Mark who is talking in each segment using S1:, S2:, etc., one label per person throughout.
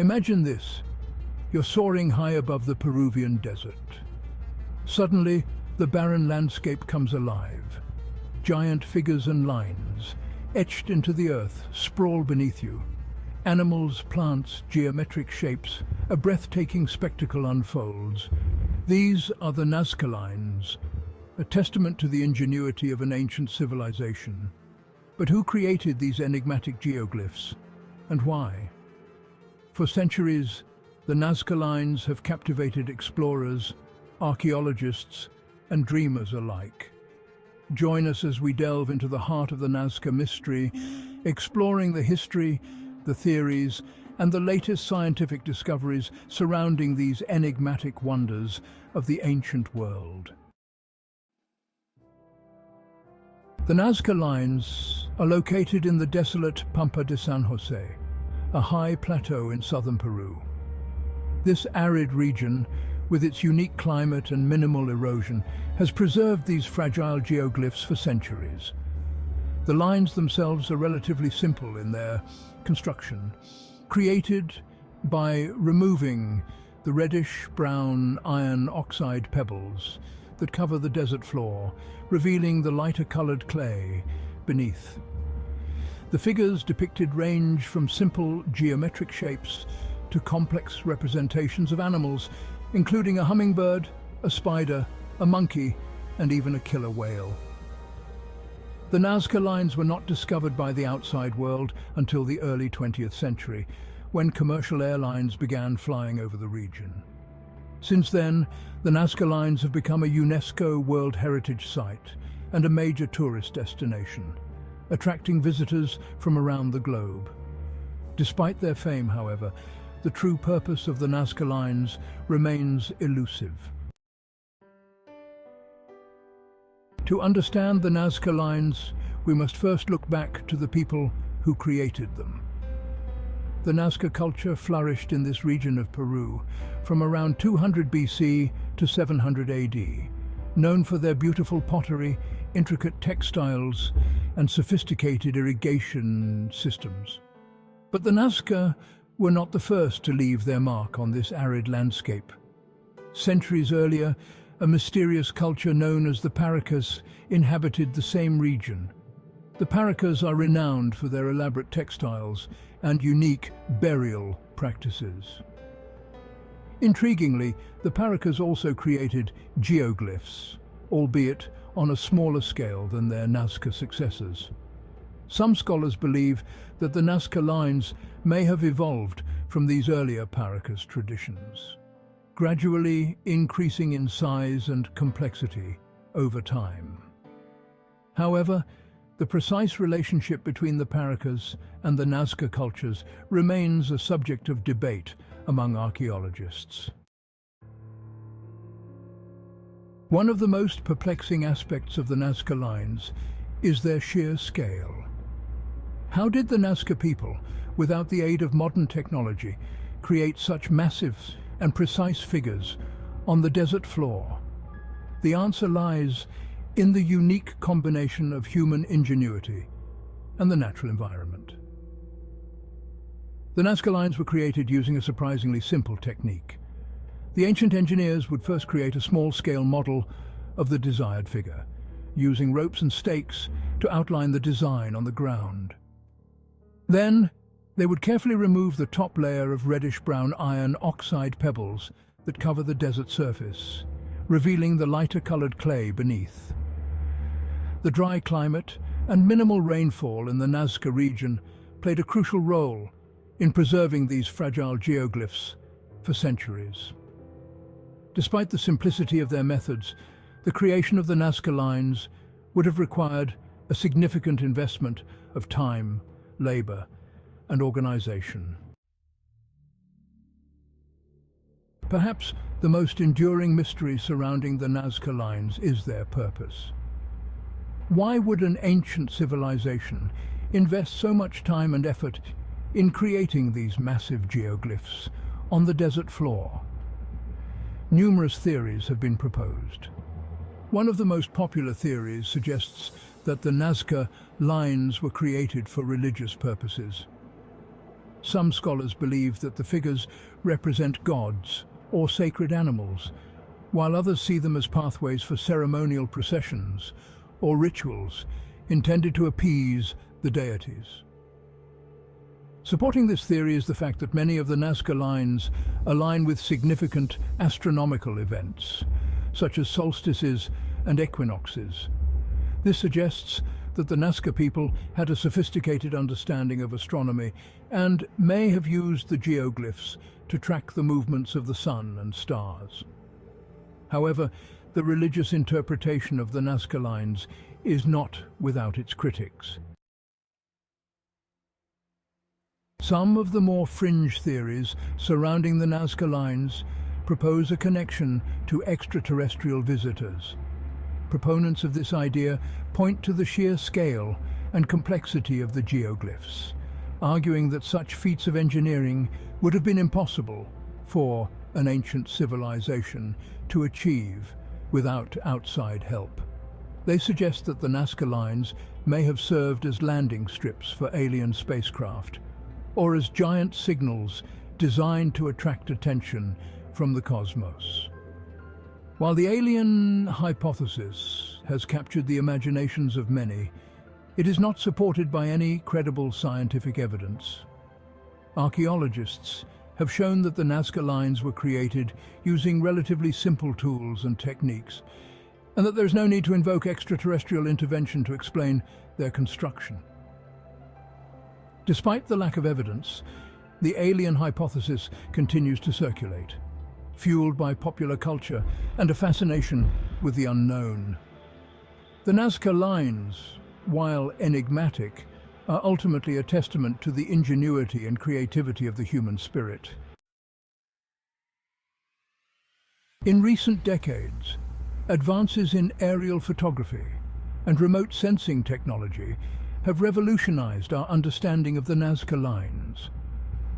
S1: Imagine this. You're soaring high above the Peruvian desert. Suddenly, the barren landscape comes alive. Giant figures and lines, etched into the earth, sprawl beneath you. Animals, plants, geometric shapes, a breathtaking spectacle unfolds. These are the Nazca Lines, a testament to the ingenuity of an ancient civilization. But who created these enigmatic geoglyphs, and why? For centuries, the Nazca Lines have captivated explorers, archaeologists, and dreamers alike. Join us as we delve into the heart of the Nazca mystery, exploring the history, the theories, and the latest scientific discoveries surrounding these enigmatic wonders of the ancient world. The Nazca Lines are located in the desolate Pampa de San Jose, a high plateau in southern Peru. This arid region, with its unique climate and minimal erosion, has preserved these fragile geoglyphs for centuries. The lines themselves are relatively simple in their construction, created by removing the reddish-brown iron oxide pebbles that cover the desert floor, revealing the lighter-colored clay beneath. The figures depicted range from simple geometric shapes to complex representations of animals, including a hummingbird, a spider, a monkey, and even a killer whale. The Nazca Lines were not discovered by the outside world until the early 20th century, when commercial airlines began flying over the region. Since then, the Nazca Lines have become a UNESCO World Heritage Site and a major tourist destination, attracting visitors from around the globe. Despite their fame, however, the true purpose of the Nazca Lines remains elusive. To understand the Nazca Lines, we must first look back to the people who created them. The Nazca culture flourished in this region of Peru from around 200 BC to 700 AD, known for their beautiful pottery, intricate textiles, and sophisticated irrigation systems. But the Nazca were not the first to leave their mark on this arid landscape. Centuries earlier, a mysterious culture known as the Paracas inhabited the same region. The Paracas are renowned for their elaborate textiles and unique burial practices. Intriguingly, the Paracas also created geoglyphs, albeit on a smaller scale than their Nazca successors. Some scholars believe that the Nazca Lines may have evolved from these earlier Paracas traditions, gradually increasing in size and complexity over time. However, the precise relationship between the Paracas and the Nazca cultures remains a subject of debate among archaeologists. One of the most perplexing aspects of the Nazca Lines is their sheer scale. How did the Nazca people, without the aid of modern technology, create such massive and precise figures on the desert floor? The answer lies in the unique combination of human ingenuity and the natural environment. The Nazca Lines were created using a surprisingly simple technique. The ancient engineers would first create a small-scale model of the desired figure, using ropes and stakes to outline the design on the ground. Then, they would carefully remove the top layer of reddish-brown iron oxide pebbles that cover the desert surface, revealing the lighter-colored clay beneath. The dry climate and minimal rainfall in the Nazca region played a crucial role in preserving these fragile geoglyphs for centuries. Despite the simplicity of their methods, the creation of the Nazca Lines would have required a significant investment of time, labor, and organization. Perhaps the most enduring mystery surrounding the Nazca Lines is their purpose. Why would an ancient civilization invest so much time and effort in creating these massive geoglyphs on the desert floor? Numerous theories have been proposed. One of the most popular theories suggests that the Nazca Lines were created for religious purposes. Some scholars believe that the figures represent gods or sacred animals, while others see them as pathways for ceremonial processions or rituals intended to appease the deities. Supporting this theory is the fact that many of the Nazca Lines align with significant astronomical events, such as solstices and equinoxes. This suggests that the Nazca people had a sophisticated understanding of astronomy and may have used the geoglyphs to track the movements of the sun and stars. However, the religious interpretation of the Nazca Lines is not without its critics. Some of the more fringe theories surrounding the Nazca Lines propose a connection to extraterrestrial visitors. Proponents of this idea point to the sheer scale and complexity of the geoglyphs, arguing that such feats of engineering would have been impossible for an ancient civilization to achieve without outside help. They suggest that the Nazca Lines may have served as landing strips for alien spacecraft, or as giant signals designed to attract attention from the cosmos. While the alien hypothesis has captured the imaginations of many, it is not supported by any credible scientific evidence. Archaeologists have shown that the Nazca Lines were created using relatively simple tools and techniques, and that there is no need to invoke extraterrestrial intervention to explain their construction. Despite the lack of evidence, the alien hypothesis continues to circulate, fueled by popular culture and a fascination with the unknown. The Nazca Lines, while enigmatic, are ultimately a testament to the ingenuity and creativity of the human spirit. In recent decades, advances in aerial photography and remote sensing technology have revolutionized our understanding of the Nazca Lines.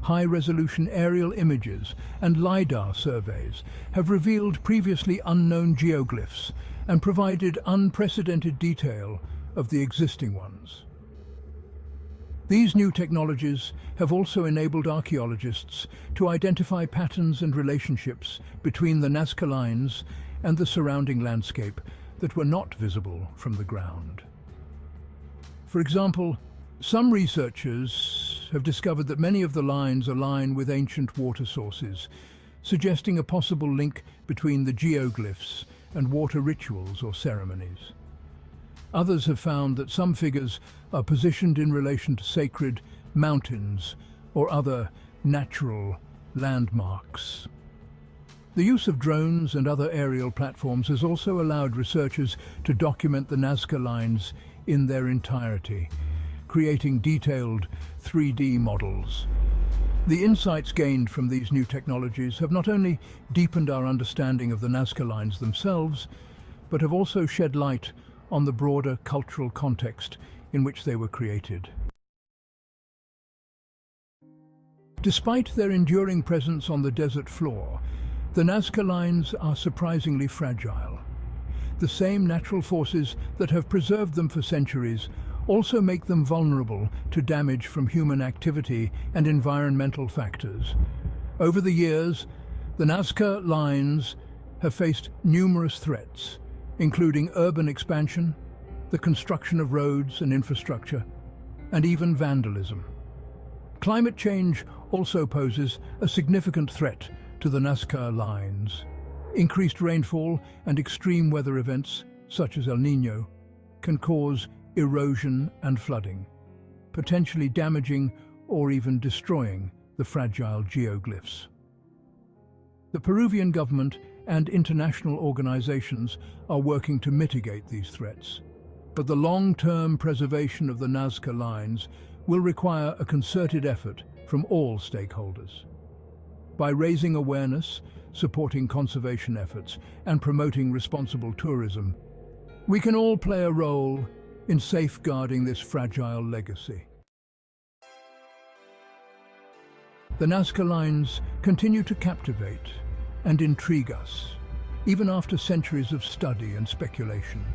S1: High-resolution aerial images and LiDAR surveys have revealed previously unknown geoglyphs and provided unprecedented detail of the existing ones. These new technologies have also enabled archaeologists to identify patterns and relationships between the Nazca Lines and the surrounding landscape that were not visible from the ground. For example, some researchers have discovered that many of the lines align with ancient water sources, suggesting a possible link between the geoglyphs and water rituals or ceremonies. Others have found that some figures are positioned in relation to sacred mountains or other natural landmarks. The use of drones and other aerial platforms has also allowed researchers to document the Nazca Lines in their entirety, creating detailed 3D models. The insights gained from these new technologies have not only deepened our understanding of the Nazca Lines themselves, but have also shed light on the broader cultural context in which they were created. Despite their enduring presence on the desert floor, the Nazca Lines are surprisingly fragile. The same natural forces that have preserved them for centuries also make them vulnerable to damage from human activity and environmental factors. Over the years, the Nazca Lines have faced numerous threats, including urban expansion, the construction of roads and infrastructure, and even vandalism. Climate change also poses a significant threat to the Nazca Lines. Increased rainfall and extreme weather events, such as El Niño, can cause erosion and flooding, potentially damaging or even destroying the fragile geoglyphs. The Peruvian government and international organizations are working to mitigate these threats, but the long-term preservation of the Nazca Lines will require a concerted effort from all stakeholders. By raising awareness, supporting conservation efforts, and promoting responsible tourism, we can all play a role in safeguarding this fragile legacy. The Nazca Lines continue to captivate and intrigue us, even after centuries of study and speculation.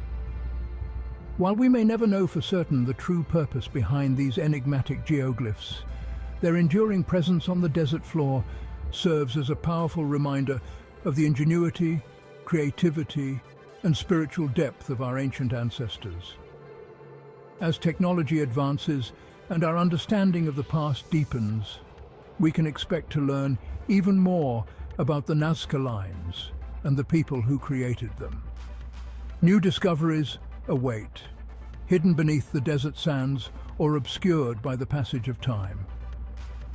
S1: While we may never know for certain the true purpose behind these enigmatic geoglyphs, Their enduring presence on the desert floor serves as a powerful reminder of the ingenuity, creativity, and spiritual depth of our ancient ancestors. As technology advances and our understanding of the past deepens, we can expect to learn even more about the Nazca Lines and the people who created them. New discoveries await, hidden beneath the desert sands or obscured by the passage of time.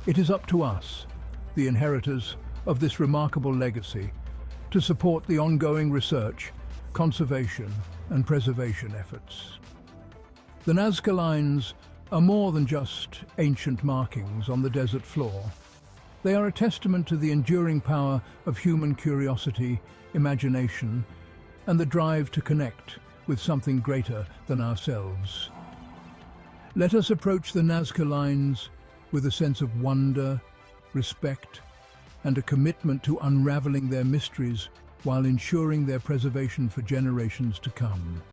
S1: It is up to us, the inheritors of this remarkable legacy, to support the ongoing research, conservation, and preservation efforts. The Nazca Lines are more than just ancient markings on the desert floor. They are a testament to the enduring power of human curiosity, imagination, and the drive to connect with something greater than ourselves. Let us approach the Nazca Lines with a sense of wonder, respect, and a commitment to unraveling their mysteries while ensuring their preservation for generations to come.